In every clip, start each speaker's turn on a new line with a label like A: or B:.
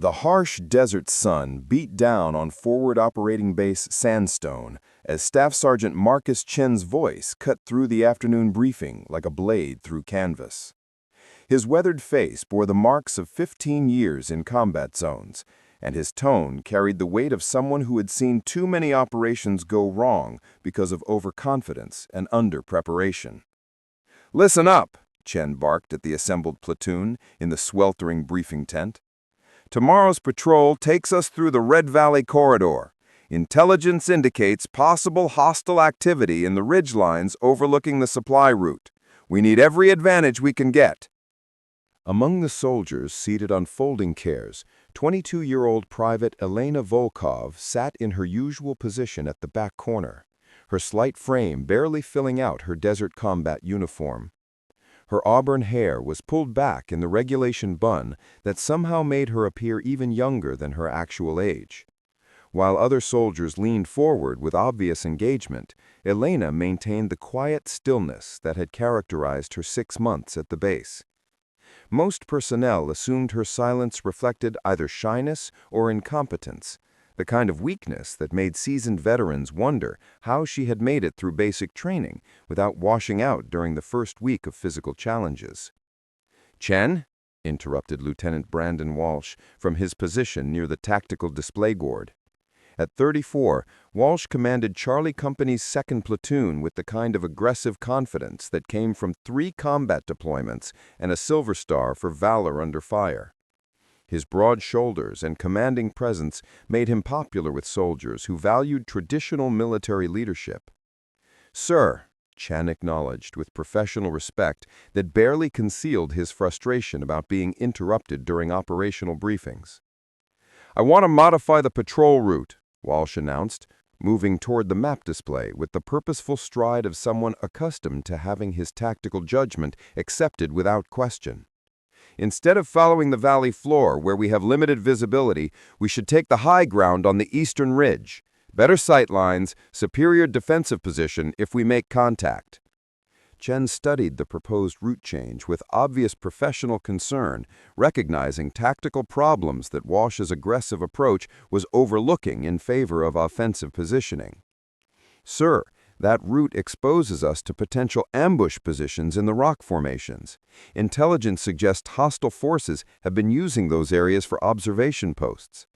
A: The harsh desert sun beat down on Forward Operating Base Sandstone as Staff Sergeant Marcus Chen's voice cut through the afternoon briefing like a blade through canvas. His weathered face bore the marks of 15 years in combat zones, and his tone carried the weight of someone who had seen too many operations go wrong because of overconfidence and under-preparation. "Listen up," Chen barked at the assembled platoon in the sweltering briefing tent. "Tomorrow's patrol takes us through the Red Valley Corridor. Intelligence indicates possible hostile activity in the ridgelines overlooking the supply route. We need every advantage we can get." Among the soldiers seated on folding chairs, 22-year-old Private Elena Volkov sat in her usual position at the back corner, her slight frame barely filling out her desert combat uniform. Her auburn hair was pulled back in the regulation bun that somehow made her appear even younger than her actual age. While other soldiers leaned forward with obvious engagement, Elena maintained the quiet stillness that had characterized her 6 months at the base. Most personnel assumed her silence reflected either shyness or incompetence, the kind of weakness that made seasoned veterans wonder how she had made it through basic training without washing out during the first week of physical challenges. "Chen?" interrupted Lieutenant Brandon Walsh from his position near the tactical display board. At 34, Walsh commanded Charlie Company's 2nd Platoon with the kind of aggressive confidence that came from 3 combat deployments and a Silver Star for valor under fire. His broad shoulders and commanding presence made him popular with soldiers who valued traditional military leadership. "Sir," Chen acknowledged with professional respect that barely concealed his frustration about being interrupted during operational briefings. "I want to modify the patrol route," Walsh announced, moving toward the map display with the purposeful stride of someone accustomed to having his tactical judgment accepted without question. "Instead of following the valley floor where we have limited visibility, we should take the high ground on the eastern ridge. Better sight lines, superior defensive position if we make contact." Chen studied the proposed route change with obvious professional concern, recognizing tactical problems that Walsh's aggressive approach was overlooking in favor of offensive positioning. "Sir, that route exposes us to potential ambush positions in the rock formations. Intelligence suggests hostile forces have been using those areas for observation posts."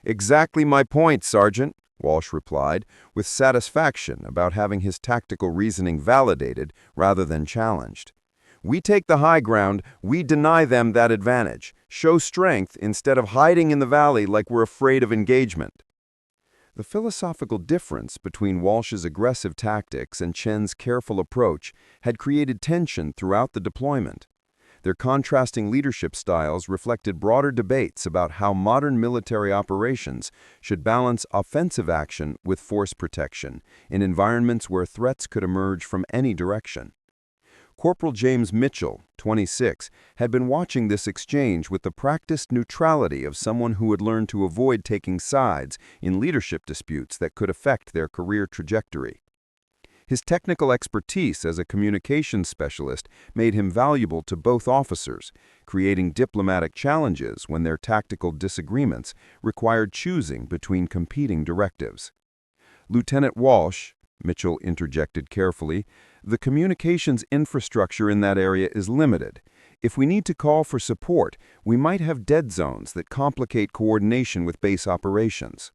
A: "Exactly my point, Sergeant," Walsh replied, with satisfaction about having his tactical reasoning validated rather than challenged. "We take the high ground, we deny them that advantage. Show strength instead of hiding in the valley like we're afraid of engagement." The philosophical difference between Walsh's aggressive tactics and Chen's careful approach had created tension throughout the deployment. Their contrasting leadership styles reflected broader debates about how modern military operations should balance offensive action with force protection in environments where threats could emerge from any direction. Corporal James Mitchell, 26, had been watching this exchange with the practiced neutrality of someone who had learned to avoid taking sides in leadership disputes that could affect their career trajectory. His technical expertise as a communications specialist made him valuable to both officers, creating diplomatic challenges when their tactical disagreements required choosing between competing directives. "Lieutenant Walsh," Mitchell interjected carefully, "the communications infrastructure in that area is limited. If we need to call for support, we might have dead zones that complicate coordination with base operations."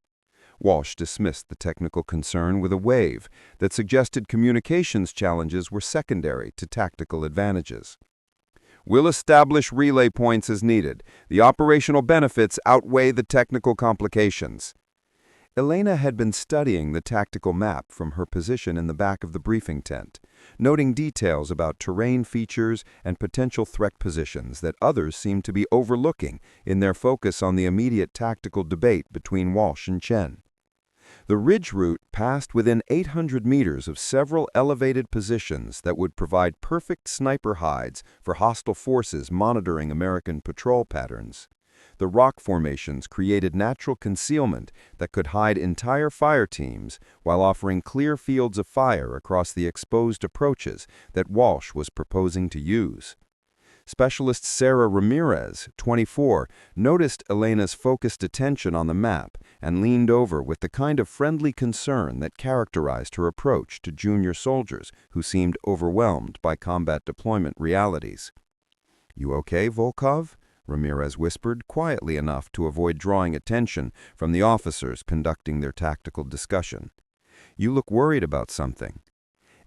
A: Walsh dismissed the technical concern with a wave that suggested communications challenges were secondary to tactical advantages. "We'll establish relay points as needed. The operational benefits outweigh the technical complications." Elena had been studying the tactical map from her position in the back of the briefing tent, noting details about terrain features and potential threat positions that others seemed to be overlooking in their focus on the immediate tactical debate between Walsh and Chen. The ridge route passed within 800 meters of several elevated positions that would provide perfect sniper hides for hostile forces monitoring American patrol patterns. The rock formations created natural concealment that could hide entire fire teams while offering clear fields of fire across the exposed approaches that Walsh was proposing to use.
B: Specialist Sarah Ramirez, 24, noticed Elena's focused attention on the map and leaned over with the kind of friendly concern that characterized her approach to junior soldiers who seemed overwhelmed by combat deployment realities. "You okay, Volkov?" Ramirez whispered, quietly enough to avoid drawing attention from the officers conducting their tactical discussion. "You look worried about something."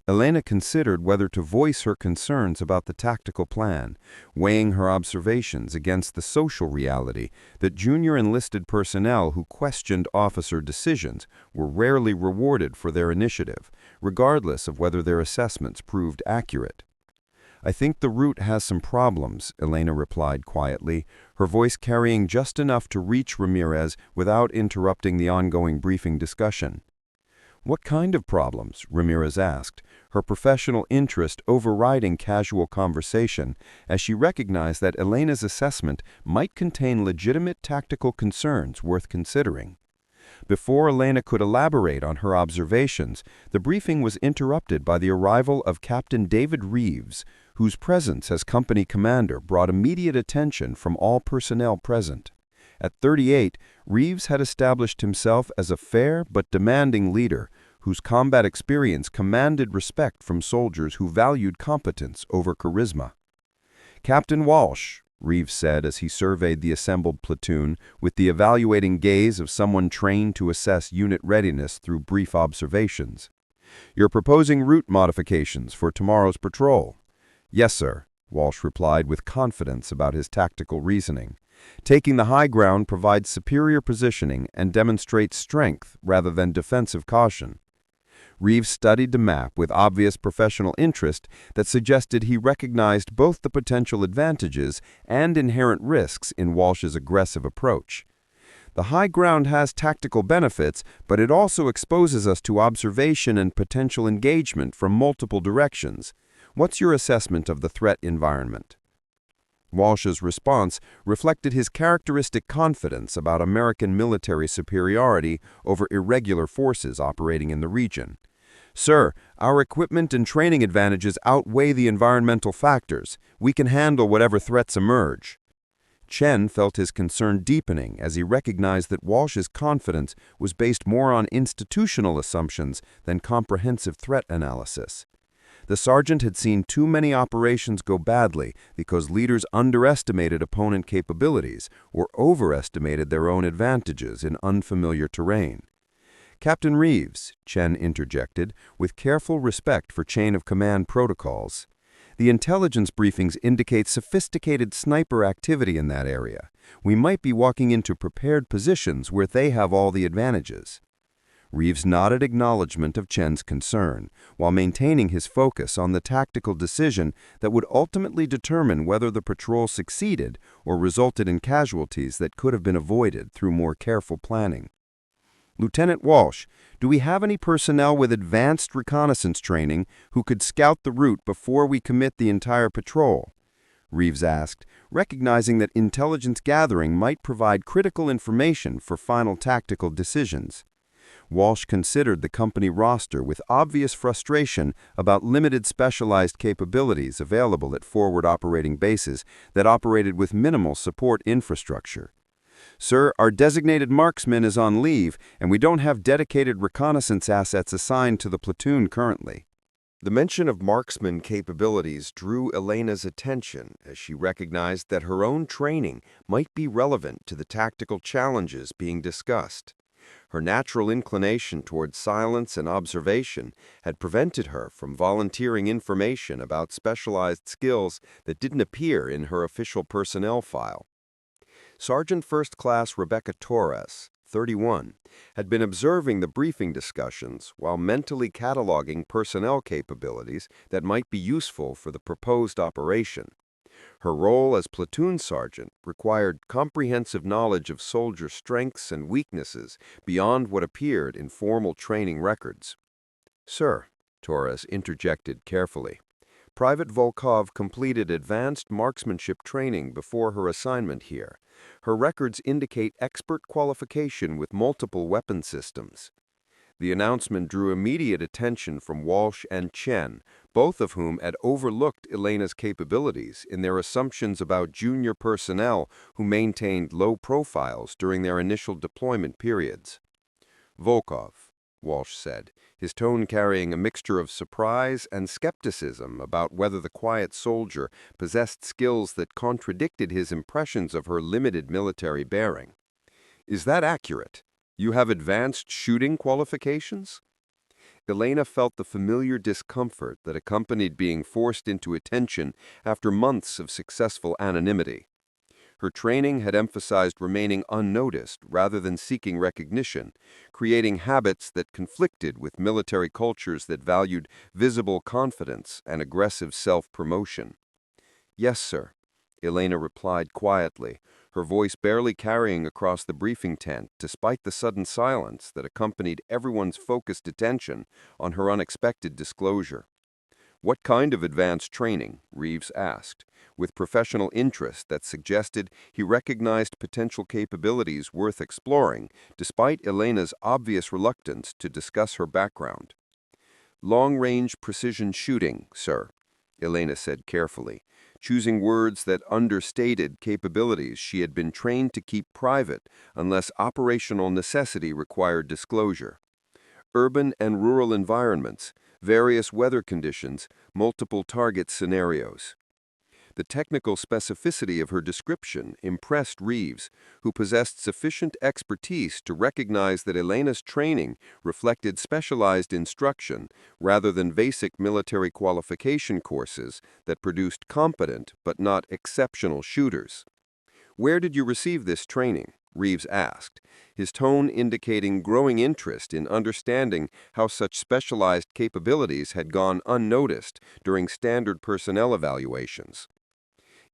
B: Elena considered whether to voice her concerns about the tactical plan, weighing her observations against the social reality that junior enlisted personnel who questioned officer decisions were rarely rewarded for their initiative, regardless of whether their assessments proved accurate. "I think the route has some problems," Elena replied quietly, her voice carrying just enough to reach Ramirez without interrupting the ongoing briefing discussion. "What kind of problems?" Ramirez asked, her professional interest overriding casual conversation as she recognized that Elena's assessment might contain legitimate tactical concerns worth considering. Before Elena could elaborate on her observations, the briefing was interrupted by the arrival of Captain David Reeves, whose presence as company commander brought immediate attention from all personnel present. At 38, Reeves had established himself as a fair but demanding leader whose combat experience commanded respect from soldiers who valued competence over charisma. "Captain Walsh," Reeves said as he surveyed the assembled platoon with the evaluating gaze of someone trained to assess unit readiness through brief observations. "You're proposing route modifications for tomorrow's patrol." "Yes, sir," Walsh replied with confidence about his tactical reasoning. "Taking the high ground provides superior positioning and demonstrates strength rather than defensive caution." Reeves studied the map with obvious professional interest that suggested he recognized both the potential advantages and inherent risks in Walsh's aggressive approach. "The high ground has tactical benefits, but it also exposes us to observation and potential engagement from multiple directions. What's your assessment of the threat environment?" Walsh's response reflected his characteristic confidence about American military superiority over irregular forces operating in the region. "Sir, our equipment and training advantages outweigh the environmental factors. We can handle whatever threats emerge." Chen felt his concern deepening as he recognized that Walsh's confidence was based more on institutional assumptions than comprehensive threat analysis. The sergeant had seen too many operations go badly because leaders underestimated opponent capabilities or overestimated their own advantages in unfamiliar terrain. "Captain Reeves," Chen interjected, with careful respect for chain-of-command protocols, "the intelligence briefings indicate sophisticated sniper activity in that area. We might be walking into prepared positions where they have all the advantages." Reeves nodded acknowledgement of Chen's concern, while maintaining his focus on the tactical decision that would ultimately determine whether the patrol succeeded or resulted in casualties that could have been avoided through more careful planning. "Lieutenant Walsh, do we have any personnel with advanced reconnaissance training who could scout the route before we commit the entire patrol?" Reeves asked, recognizing that intelligence gathering might provide critical information for final tactical decisions. Walsh considered the company roster with obvious frustration about limited specialized capabilities available at forward operating bases that operated with minimal support infrastructure. "Sir, our designated marksman is on leave, and we don't have dedicated reconnaissance assets assigned to the platoon currently." The mention of marksman capabilities drew Elena's attention as she recognized that her own training might be relevant to the tactical challenges being discussed. Her natural inclination toward silence and observation had prevented her from volunteering information about specialized skills that didn't appear in her official personnel file. Sergeant First Class Rebecca Torres, 31, had been observing the briefing discussions while mentally cataloging personnel capabilities that might be useful for the proposed operation. Her role as platoon sergeant required comprehensive knowledge of soldier strengths and weaknesses beyond what appeared in formal training records. "Sir," Torres interjected carefully, "Private Volkov completed advanced marksmanship training before her assignment here. Her records indicate expert qualification with multiple weapon systems." The announcement drew immediate attention from Walsh and Chen, both of whom had overlooked Elena's capabilities in their assumptions about junior personnel who maintained low profiles during their initial deployment periods. "Volkov," Walsh said, his tone carrying a mixture of surprise and skepticism about whether the quiet soldier possessed skills that contradicted his impressions of her limited military bearing. "Is that accurate? You have advanced shooting qualifications?" Elena felt the familiar discomfort that accompanied being forced into attention after months of successful anonymity. Her training had emphasized remaining unnoticed rather than seeking recognition, creating habits that conflicted with military cultures that valued visible confidence and aggressive self-promotion. "Yes, sir," Elena replied quietly, her voice barely carrying across the briefing tent despite the sudden silence that accompanied everyone's focused attention on her unexpected disclosure. "What kind of advanced training?" Reeves asked, with professional interest that suggested he recognized potential capabilities worth exploring, despite Elena's obvious reluctance to discuss her background. "Long-range precision shooting, sir," Elena said carefully, choosing words that understated capabilities she had been trained to keep private unless operational necessity required disclosure. "Urban and rural environments, various weather conditions, multiple target scenarios." The technical specificity of her description impressed Reeves, who possessed sufficient expertise to recognize that Elena's training reflected specialized instruction rather than basic military qualification courses that produced competent but not exceptional shooters. "Where did you receive this training?" Reeves asked, his tone indicating growing interest in understanding how such specialized capabilities had gone unnoticed during standard personnel evaluations.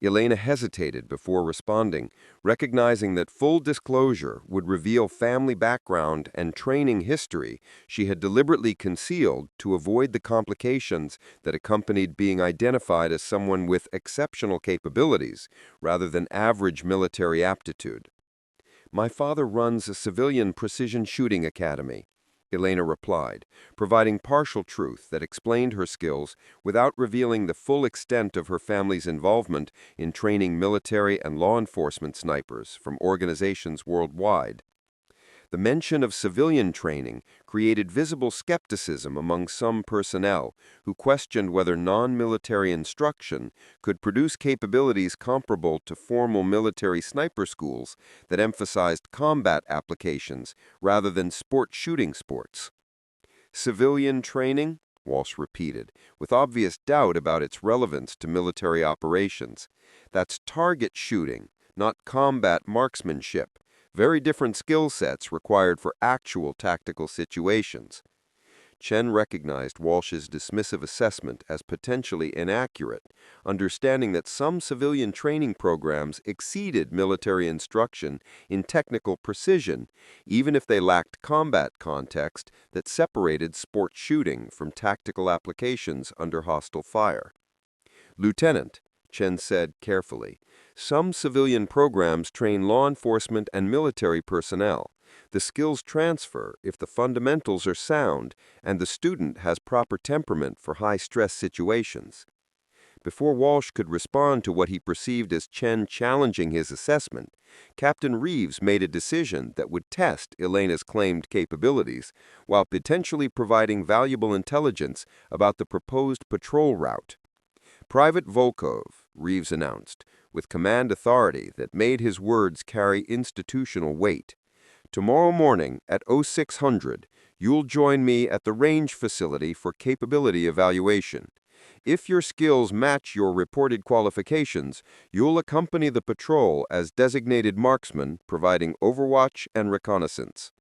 B: Elena hesitated before responding, recognizing that full disclosure would reveal family background and training history she had deliberately concealed to avoid the complications that accompanied being identified as someone with exceptional capabilities rather than average military aptitude. "My father runs a civilian precision shooting academy," Elena replied, providing partial truth that explained her skills without revealing the full extent of her family's involvement in training military and law enforcement snipers from organizations worldwide. The mention of civilian training created visible skepticism among some personnel who questioned whether non-military instruction could produce capabilities comparable to formal military sniper schools that emphasized combat applications rather than sport shooting sports. "Civilian training?" Walsh repeated, with obvious doubt about its relevance to military operations. "That's target shooting, not combat marksmanship. Very different skill sets required for actual tactical situations." Chen recognized Walsh's dismissive assessment as potentially inaccurate, understanding that some civilian training programs exceeded military instruction in technical precision, even if they lacked combat context that separated sport shooting from tactical applications under hostile fire. "Lieutenant," Chen said carefully, "some civilian programs train law enforcement and military personnel. The skills transfer if the fundamentals are sound and the student has proper temperament for high-stress situations." Before Walsh could respond to what he perceived as Chen challenging his assessment, Captain Reeves made a decision that would test Elena's claimed capabilities while potentially providing valuable intelligence about the proposed patrol route. "Private Volkov," Reeves announced, with command authority that made his words carry institutional weight. "Tomorrow morning at 0600, you'll join me at the range facility for capability evaluation. If your skills match your reported qualifications, you'll accompany the patrol as designated marksman, providing overwatch and reconnaissance."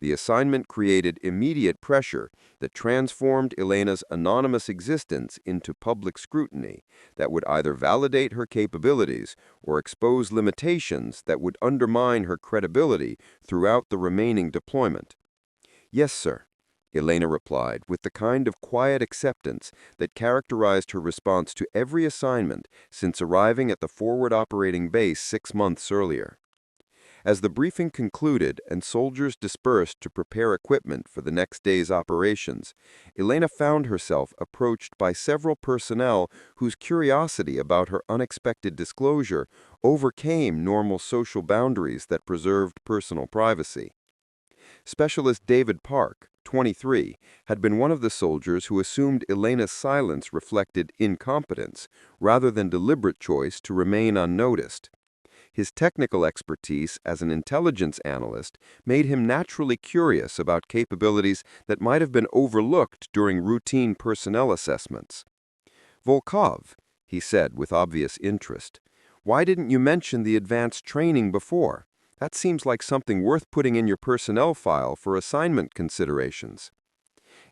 B: The assignment created immediate pressure that transformed Elena's anonymous existence into public scrutiny that would either validate her capabilities or expose limitations that would undermine her credibility throughout the remaining deployment. "Yes, sir," Elena replied with the kind of quiet acceptance that characterized her response to every assignment since arriving at the Forward Operating Base 6 months earlier. As the briefing concluded and soldiers dispersed to prepare equipment for the next day's operations, Elena found herself approached by several personnel whose curiosity about her unexpected disclosure overcame normal social boundaries that preserved personal privacy. Specialist David Park, 23, had been one of the soldiers who assumed Elena's silence reflected incompetence rather than deliberate choice to remain unnoticed. His technical expertise as an intelligence analyst made him naturally curious about capabilities that might have been overlooked during routine personnel assessments. "Volkov," he said with obvious interest, "why didn't you mention the advanced training before? That seems like something worth putting in your personnel file for assignment considerations."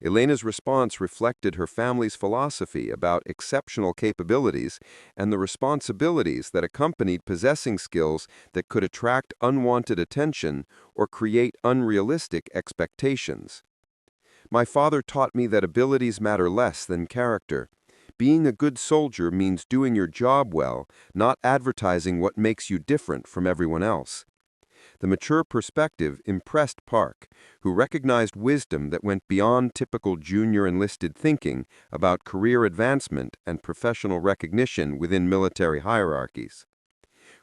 B: Elena's response reflected her family's philosophy about exceptional capabilities and the responsibilities that accompanied possessing skills that could attract unwanted attention or create unrealistic expectations. "My father taught me that abilities matter less than character. Being a good soldier means doing your job well, not advertising what makes you different from everyone else." The mature perspective impressed Park, who recognized wisdom that went beyond typical junior enlisted thinking about career advancement and professional recognition within military hierarchies.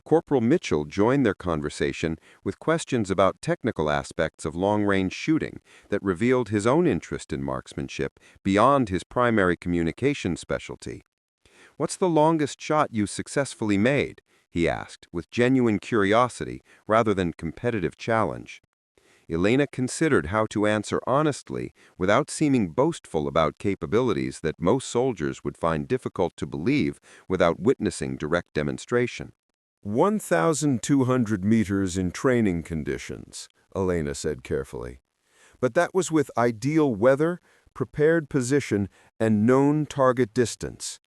B: Corporal Mitchell joined their conversation with questions about technical aspects of long-range shooting that revealed his own interest in marksmanship beyond his primary communication specialty. "What's the longest shot you successfully made?" he asked, with genuine curiosity rather than competitive challenge. Elena considered how to answer honestly without seeming boastful about capabilities that most soldiers would find difficult to believe without witnessing direct demonstration.
A: 1,200 meters in training conditions, Elena said carefully. But that was with ideal weather, prepared position, and known target distance.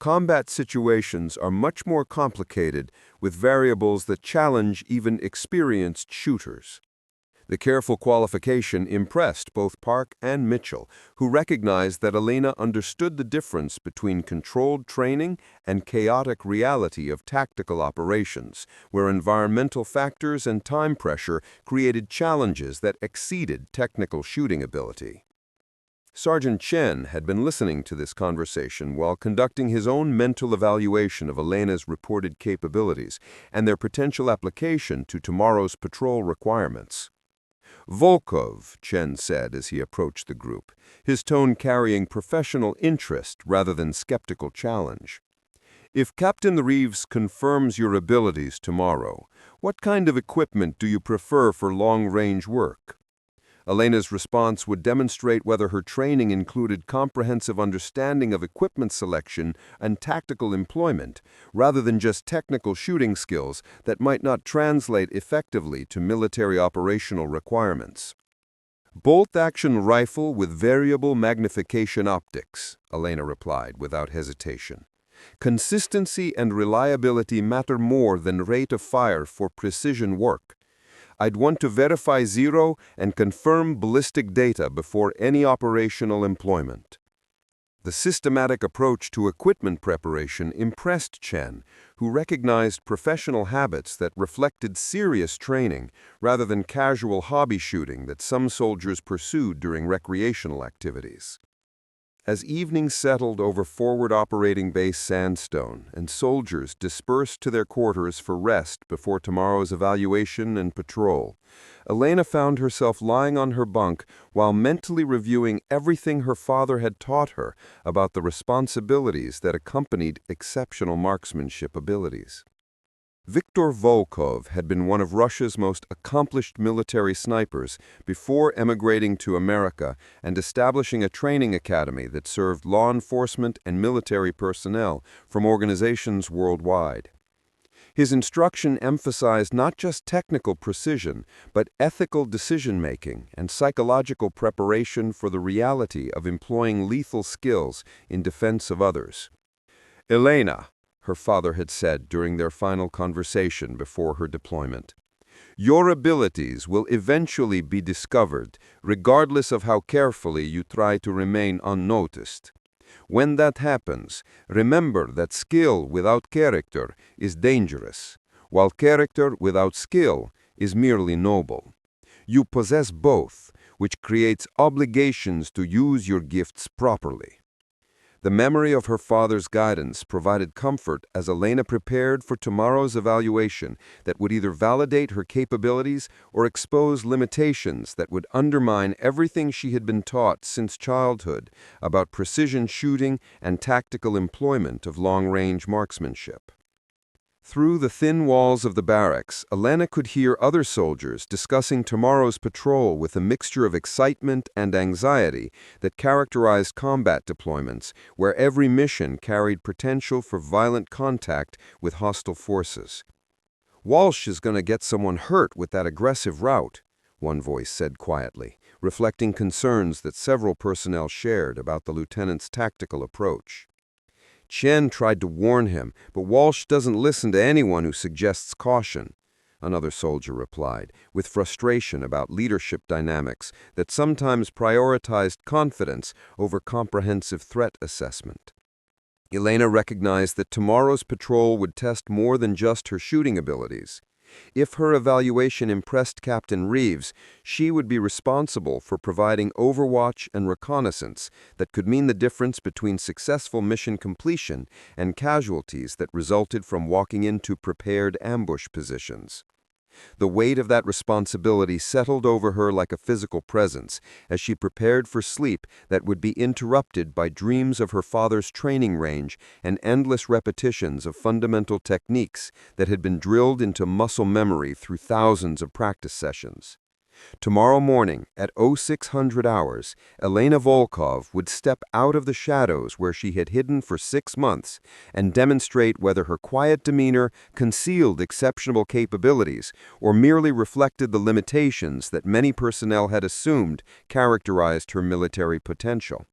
A: Combat situations are much more complicated, with variables that challenge even experienced shooters. The careful qualification impressed both Park and Mitchell, who recognized that Elena understood the difference between controlled training and chaotic reality of tactical operations, where environmental factors and time pressure created challenges that exceeded technical shooting ability. Sergeant Chen had been listening to this conversation while conducting his own mental evaluation of Elena's reported capabilities and their potential application to tomorrow's patrol requirements. "Volkov," Chen said as he approached the group, his tone carrying professional interest rather than skeptical challenge. "If Captain Reeves confirms your abilities tomorrow, what kind of equipment do you prefer for long-range work?" Elena's response would demonstrate whether her training included comprehensive understanding of equipment selection and tactical employment, rather than just technical shooting skills that might not translate effectively to military operational requirements. "Bolt-action rifle with variable magnification optics," Elena replied without hesitation. "Consistency and reliability matter more than rate of fire for precision work. I'd want to verify zero and confirm ballistic data before any operational employment." The systematic approach to equipment preparation impressed Chen, who recognized professional habits that reflected serious training rather than casual hobby shooting that some soldiers pursued during recreational activities. As evening settled over Forward Operating Base Sandstone and soldiers dispersed to their quarters for rest before tomorrow's evaluation and patrol, Elena found herself lying on her bunk while mentally reviewing everything her father had taught her about the responsibilities that accompanied exceptional marksmanship abilities. Viktor Volkov had been one of Russia's most accomplished military snipers before emigrating to America and establishing a training academy that served law enforcement and military personnel from organizations worldwide. His instruction emphasized not just technical precision, but ethical decision-making and psychological preparation for the reality of employing lethal skills in defense of others. "Elena," her father had said during their final conversation before her deployment, "your abilities will eventually be discovered, regardless of how carefully you try to remain unnoticed. When that happens, remember that skill without character is dangerous, while character without skill
B: is merely noble. You possess both, which creates obligations to use your gifts properly. The memory of her father's guidance provided comfort as Elena prepared for tomorrow's evaluation that would either validate her capabilities or expose limitations that would undermine everything she had been taught since childhood about precision shooting and tactical employment of long-range marksmanship. Through the thin walls of the barracks, Elena could hear other soldiers discussing tomorrow's patrol with a mixture of excitement and anxiety that characterized combat deployments, where every mission carried potential for violent contact with hostile forces. "Walsh is going to get someone hurt with that aggressive route," one voice said quietly, reflecting concerns that several personnel shared about the lieutenant's tactical approach. "Chen tried to warn him, but Walsh doesn't listen to anyone who suggests caution," another soldier replied, with frustration about leadership dynamics that sometimes prioritized confidence over comprehensive threat assessment. Elena recognized that tomorrow's patrol would test more than just her shooting abilities. If her evaluation impressed Captain Reeves, she would be responsible for providing overwatch and reconnaissance that could mean the difference between successful mission completion and casualties that resulted from walking into prepared ambush positions. The weight of that responsibility settled over her like a physical presence as she prepared for sleep that would be interrupted by dreams of her father's training range and endless repetitions of fundamental techniques that had been drilled into muscle memory through thousands of practice sessions. Tomorrow morning, at 0600 hours, Elena Volkov would step out of the shadows where she had hidden for 6 months and demonstrate whether her quiet demeanor concealed exceptional capabilities or merely reflected the limitations that many personnel had assumed characterized her military potential.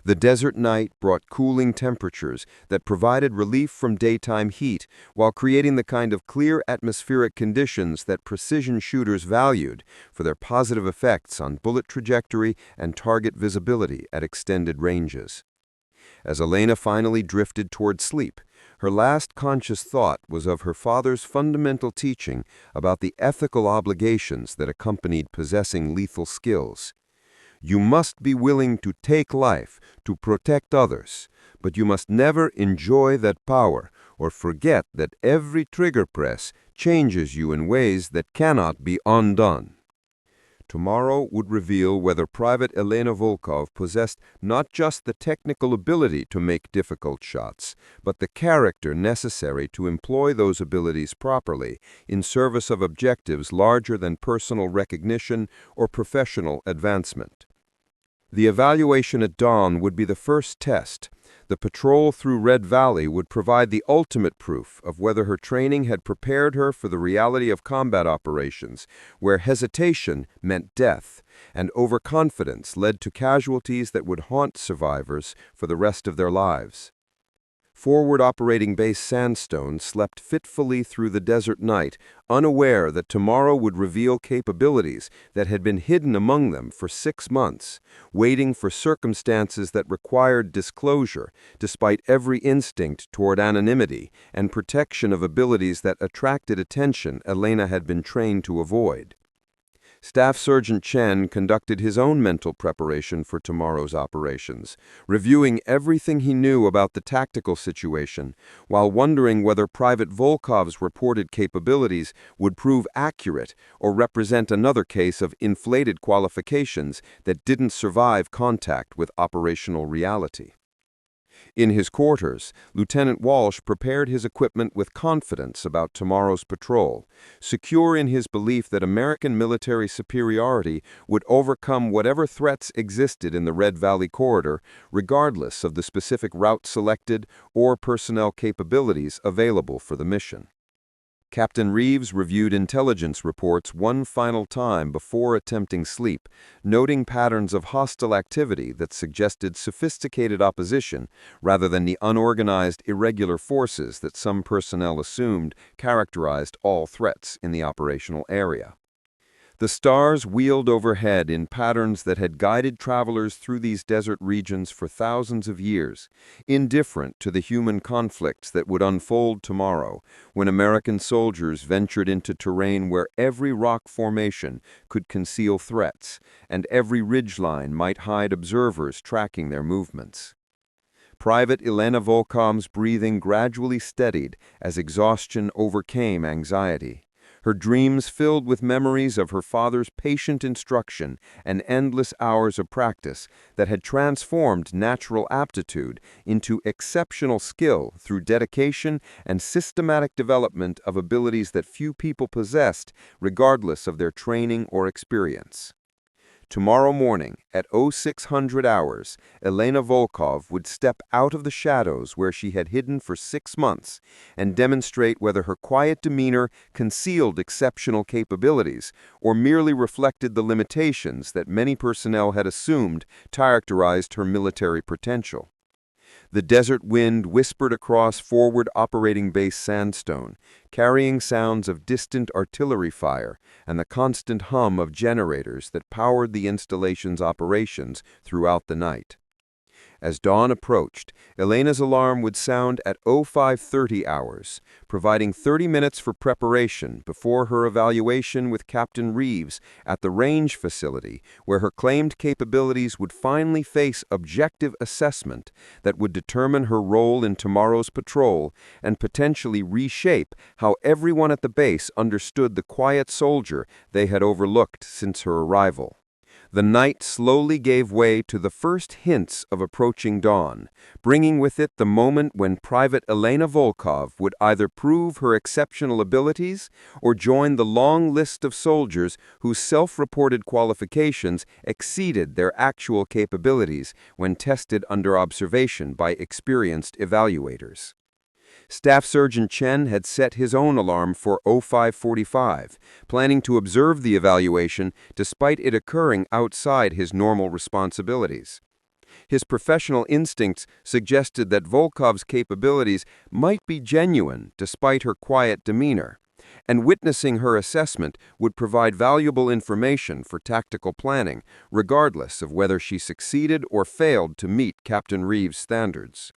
B: The desert night brought cooling temperatures that provided relief from daytime heat while creating the kind of clear atmospheric conditions that precision shooters valued for their positive effects on bullet trajectory and target visibility at extended ranges. As Elena finally drifted toward sleep, her last conscious thought was of her father's fundamental teaching about the ethical obligations that accompanied possessing lethal skills. "You must be willing to take life to protect others, but you must never enjoy that power or forget that every trigger press changes you in ways that cannot be undone." Tomorrow would reveal whether Private Elena Volkov possessed not just the technical ability to make difficult shots, but the character necessary to employ those abilities properly in service of objectives larger than personal recognition or professional advancement. The evaluation at dawn would be the first test. The patrol through Red Valley would provide the ultimate proof of whether her training had prepared her for the reality of combat operations, where hesitation meant death, and overconfidence led to casualties that would haunt survivors for the rest of their lives. Forward Operating Base Sandstone slept fitfully through the desert night, unaware that tomorrow would reveal capabilities that had been hidden among them for 6 months, waiting for circumstances that required disclosure, despite every instinct toward anonymity and protection of abilities that attracted attention Elena had been trained to avoid. Staff Sergeant Chen conducted his own mental preparation for tomorrow's operations, reviewing everything he knew about the tactical situation, while wondering whether Private Volkov's reported capabilities would prove accurate or represent another case of inflated qualifications that didn't survive contact with operational reality. In his quarters, Lieutenant Walsh prepared his equipment with confidence about tomorrow's patrol, secure in his belief that American military superiority would overcome whatever threats existed in the Red Valley corridor, regardless of the specific route selected or personnel capabilities available for the mission. Captain Reeves reviewed intelligence reports one final time before attempting sleep, noting patterns of hostile activity that suggested sophisticated opposition rather than the unorganized, irregular forces that some personnel assumed characterized all threats in the operational area. The stars wheeled overhead in patterns that had guided travelers through these desert regions for thousands of years, indifferent to the human conflicts that would unfold tomorrow when American soldiers ventured into terrain where every rock formation could conceal threats and every ridgeline might hide observers tracking their movements. Private Elena Volkov's breathing gradually steadied as exhaustion overcame anxiety. Her dreams filled with memories of her father's patient instruction and endless hours of practice that had transformed natural aptitude into exceptional skill through dedication and systematic development of abilities that few people possessed, regardless of their training or experience. Tomorrow morning, at 0600 hours, Elena Volkov would step out of the shadows where she had hidden for 6 months and demonstrate whether her quiet demeanor concealed exceptional capabilities or merely reflected the limitations that many personnel had assumed characterized her military potential. The desert wind whispered across Forward Operating Base Sandstone, carrying sounds of distant artillery fire and the constant hum of generators that powered the installation's operations throughout the night. As dawn approached, Elena's alarm would sound at 0530 hours, providing 30 minutes for preparation before her evaluation with Captain Reeves at the range facility, where her claimed capabilities would finally face objective assessment that would determine her role in tomorrow's patrol and potentially reshape how everyone at the base understood the quiet soldier they had overlooked since her arrival. The night slowly gave way to the first hints of approaching dawn, bringing with it the moment when Private Elena Volkov would either prove her exceptional abilities or join the long list of soldiers whose self-reported qualifications exceeded their actual capabilities when tested under observation by experienced evaluators. Staff Sergeant Chen had set his own alarm for 0545, planning to observe the evaluation despite it occurring outside his normal responsibilities. His professional instincts suggested that Volkov's capabilities might be genuine despite her quiet demeanor, and witnessing her assessment would provide valuable information for tactical planning, regardless of whether she succeeded or failed to meet Captain Reeves' standards.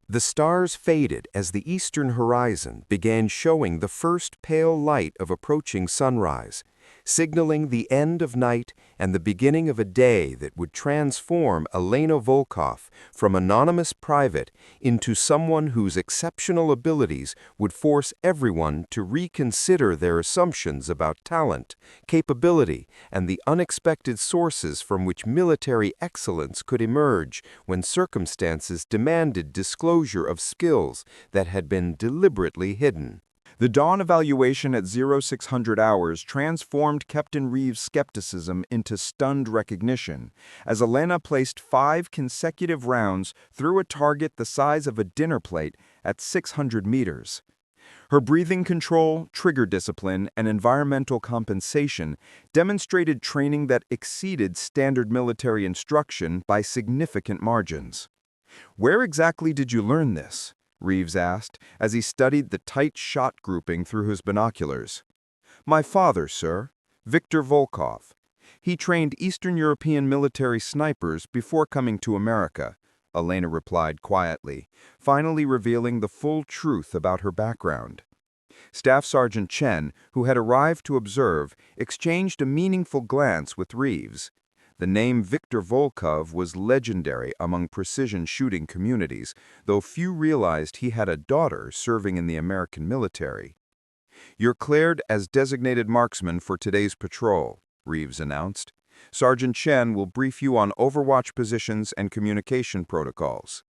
A: The stars faded as the eastern horizon began showing the first pale light of approaching sunrise, signaling the end of night and the beginning of a day that would transform Elena Volkov from anonymous private into someone whose exceptional abilities would force everyone to reconsider their assumptions about talent, capability, and the unexpected sources from which military excellence could emerge when circumstances demanded disclosure of skills that had been deliberately hidden. The dawn evaluation at 0600 hours transformed Captain Reeves' skepticism into stunned recognition, as Elena placed 5 consecutive rounds through a target the size of a dinner plate at 600 meters. Her breathing control, trigger discipline, and environmental compensation demonstrated training that exceeded standard military instruction by significant margins. "Where exactly did you learn this?" Reeves asked, as he studied the tight shot grouping through his binoculars. "My father, sir, Viktor Volkov. He trained Eastern European military snipers before coming to America," Elena replied quietly, finally revealing the full truth about her background. Staff Sergeant Chen, who had arrived to observe, exchanged a meaningful glance with Reeves. The name Viktor Volkov was legendary among precision shooting communities, though few realized he had a daughter serving in the American military. "You're cleared as designated marksman for today's patrol," Reeves announced. "Sergeant Chen will brief you on overwatch positions and communication protocols."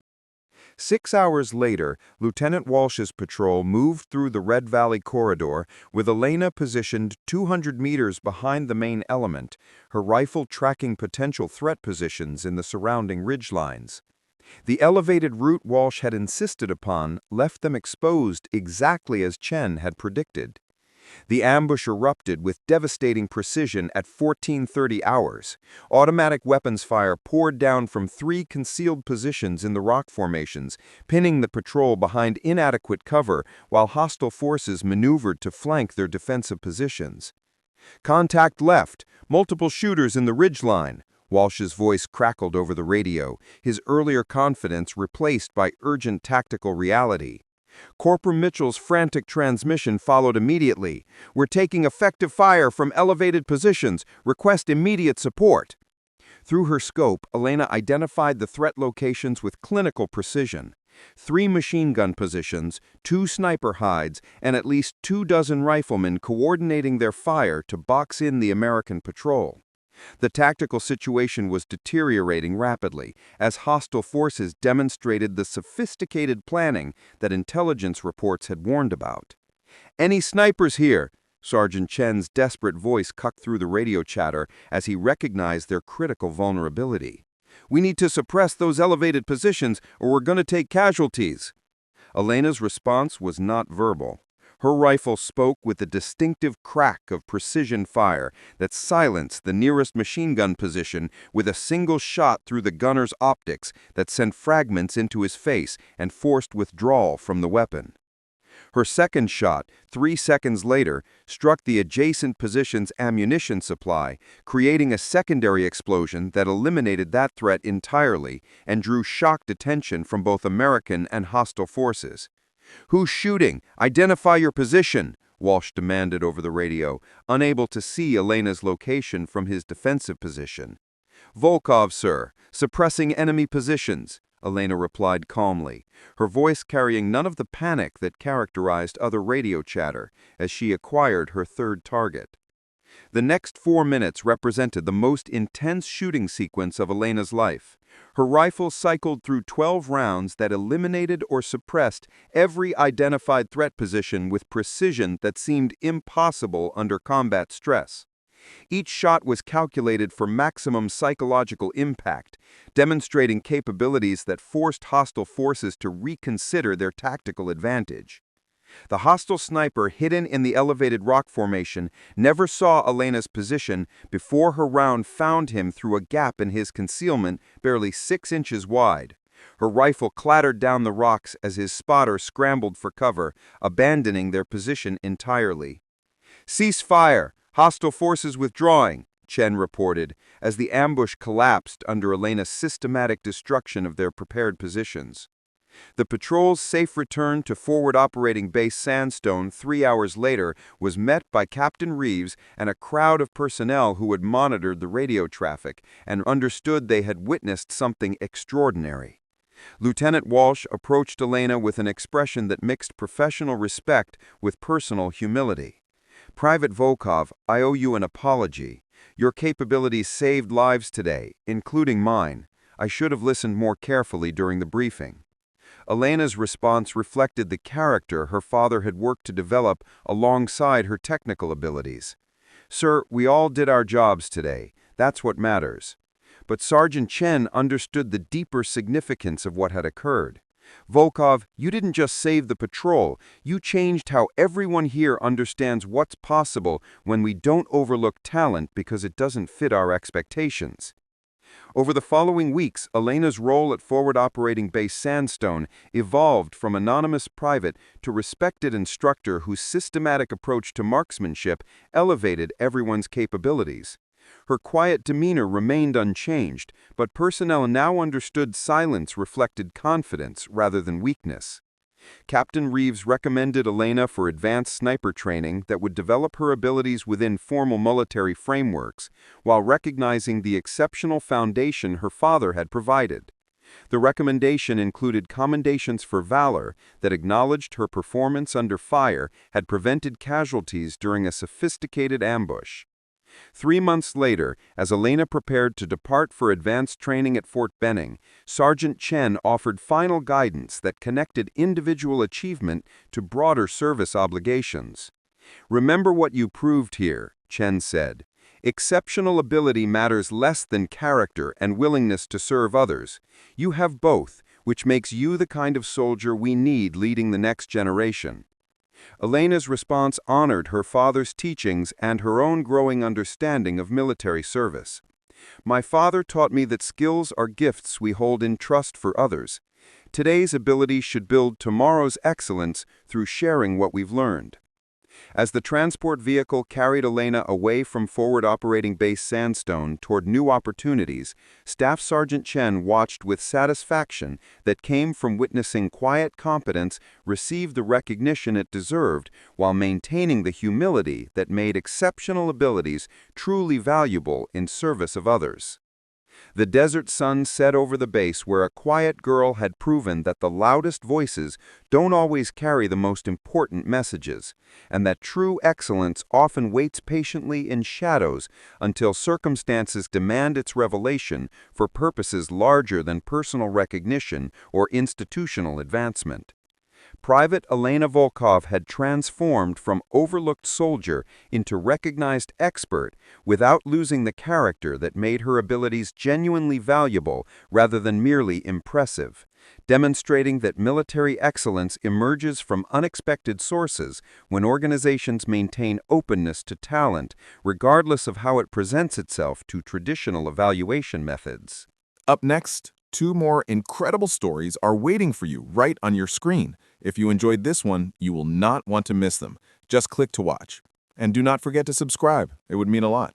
A: 6 hours later, Lieutenant Walsh's patrol moved through the Red Valley corridor with Elena positioned 200 meters behind the main element, her rifle tracking potential threat positions in the surrounding ridgelines. The elevated route Walsh had insisted upon left them exposed exactly as Chen had predicted. The ambush erupted with devastating precision at 1430 hours. Automatic weapons fire poured down from 3 concealed positions in the rock formations, pinning the patrol behind inadequate cover while hostile forces maneuvered to flank their defensive positions.
B: "Contact left. Multiple shooters in the ridgeline." Walsh's voice crackled over the radio, his earlier confidence replaced by urgent tactical reality. Corporal Mitchell's frantic transmission followed immediately. "We're taking effective fire from elevated positions. Request immediate support." Through her scope, Elena identified the threat locations with clinical precision. 3 machine gun positions, 2 sniper hides, and at least 24 riflemen coordinating their fire to box in the American patrol. The tactical situation was deteriorating rapidly as hostile forces demonstrated the sophisticated planning that intelligence reports had warned about. "Any snipers here?" Sergeant Chen's desperate voice cut through the radio chatter as he recognized their critical vulnerability. "We need to suppress those elevated positions or we're going to take casualties." Elena's response was not verbal. Her rifle spoke with a distinctive crack of precision fire that silenced the nearest machine gun position with a single shot through the gunner's optics that sent fragments into his face and forced withdrawal from the weapon. Her second shot, 3 seconds later, struck the adjacent position's ammunition supply, creating a secondary explosion that eliminated that threat entirely and drew shocked attention from both American and hostile forces. "Who's shooting? Identify your position," Walsh demanded over the radio, unable to see Elena's location from his defensive position. "Volkov, sir, suppressing enemy positions," Elena replied calmly, her voice carrying none of the panic that characterized other radio chatter as she acquired her third target. The next 4 minutes represented the most intense shooting sequence of Elena's life. Her rifle cycled through 12 rounds that eliminated or suppressed every identified threat position with precision that seemed impossible under combat stress. Each shot was calculated for maximum psychological impact, demonstrating capabilities that forced hostile forces to reconsider their tactical advantage. The hostile sniper hidden in the elevated rock formation never saw Elena's position before her round found him through a gap in his concealment barely 6 inches wide. Her rifle clattered down the rocks as his spotter scrambled for cover, abandoning their position entirely. "Cease fire! Hostile forces withdrawing," Chen reported, as the ambush collapsed under Elena's systematic destruction of their prepared positions. The patrol's safe return to Forward Operating Base Sandstone 3 hours later was met by Captain Reeves and a crowd of personnel who had monitored the radio traffic and understood they had witnessed something extraordinary. Lieutenant Walsh approached Elena with an expression that mixed professional respect with personal humility. "Private Volkov, I owe you an apology. Your capabilities saved lives today, including mine. I should have listened more carefully during the briefing." Elena's response reflected the character her father had worked to develop alongside her technical abilities. "Sir, we all did our jobs today. That's what matters." But Sergeant Chen understood the deeper significance of what had occurred. "Volkov, you didn't just save the patrol, you changed how everyone here understands what's possible when we don't overlook talent because it doesn't fit our expectations." Over the following weeks, Elena's role at Forward Operating Base Sandstone evolved from anonymous private to respected instructor whose systematic approach to marksmanship elevated everyone's capabilities. Her quiet demeanor remained unchanged, but personnel now understood silence reflected confidence rather than weakness. Captain Reeves recommended Elena for advanced sniper training that would develop her abilities within formal military frameworks, while recognizing the exceptional foundation her father had provided. The recommendation included commendations for valor that acknowledged her performance under fire had prevented casualties during a sophisticated ambush. 3 months later, as Elena prepared to depart for advanced training at Fort Benning, Sergeant Chen offered final guidance that connected individual achievement to broader service obligations. "Remember what you proved here," Chen said. "Exceptional ability matters less than character and willingness to serve others. You have both, which makes you the kind of soldier we need leading the next generation." Elena's response honored her father's teachings and her own growing understanding of military service. "My father taught me that skills are gifts we hold in trust for others. Today's ability should build tomorrow's excellence through sharing what we've learned." As the transport vehicle carried Elena away from Forward Operating Base Sandstone toward new opportunities, Staff Sergeant Chen watched with satisfaction that came from witnessing quiet competence receive the recognition it deserved while maintaining the humility that made exceptional abilities truly valuable in service of others. The desert sun set over the base where a quiet girl had proven that the loudest voices don't always carry the most important messages, and that true excellence often waits patiently in shadows until circumstances demand its revelation for purposes larger than personal recognition or institutional advancement. Private Elena Volkov had transformed from overlooked soldier into recognized expert without losing the character that made her abilities genuinely valuable rather than merely impressive, demonstrating that military excellence emerges from unexpected sources when organizations maintain openness to talent, regardless of how it presents itself to traditional evaluation methods.
C: Up next, 2 more incredible stories are waiting for you right on your screen. If you enjoyed this one, you will not want to miss them. Just click to watch. And do not forget to subscribe. It would mean a lot.